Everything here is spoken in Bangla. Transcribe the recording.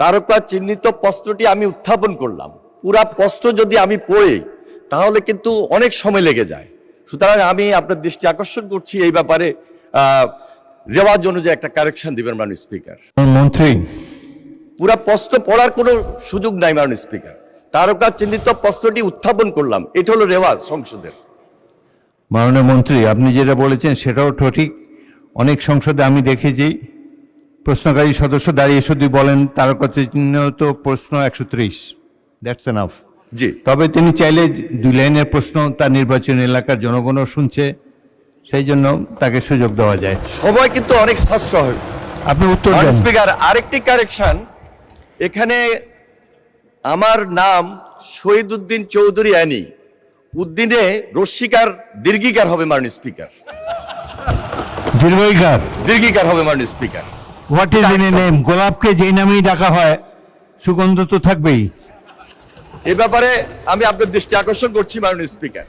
তারকা চিহ্নিত প্রশ্নটি আমি উত্থাপন করলাম, পুরা প্রশ্ন যদি আমি পড়ি তাহলে কিন্তু অনেক সময় লেগে যায়। সুতরাং আমি আপনার দৃষ্টি আকর্ষণ করছি এই ব্যাপারে রেওয়াজ অনুযায়ী একটা কারেকশন দিবেন মাননীয় স্পিকার। মন্ত্রী, পুরা প্রশ্ন পড়ার কোনো সুযোগ নাই মাননীয় স্পিকার। তারকা চিহ্নিত প্রশ্নটি উত্থাপন করলাম, এটা হলো রেওয়াজ সংসদের। মাননীয় মন্ত্রী, আপনি যেটা বলেছেন সেটাও সঠিক। অনেক সংসদে আমি দেখেছি প্রশ্নকারী সদস্য দাঁড়িয়ে শুধু বলেন তারকা চিহ্নিত প্রশ্ন 130, দ্যাটস এনাফ। জি, তবে তিনি চাইলে 2 লাইনের প্রশ্ন তার নির্বাচনী এলাকার জনগণও শুনছে, সেই জন্য তাকে সুযোগ দেওয়া যায়। সময় কিন্তু অনেক সাশ্রয়। আপনি উত্তর দেন। মাননীয় স্পিকার, আরেকটি কারেকশন, এখানে আমার নাম শহীদ উদ্দিন চৌধুরী অ্যানি, উদ্দিনে রস্বীকার দীর্ঘিকার হবে মাননীয় স্পিকার, দীর্ঘইকার। দীর্ঘিকার হবে মাননীয় speaker. What is in a name? গোলাপকে যেই নামেই ডাকা হয় সুগন্ধ তো থাকবেই। এ ব্যাপারে আমি আপনার দৃষ্টি আকর্ষণ করছি মাননীয় স্পিকার।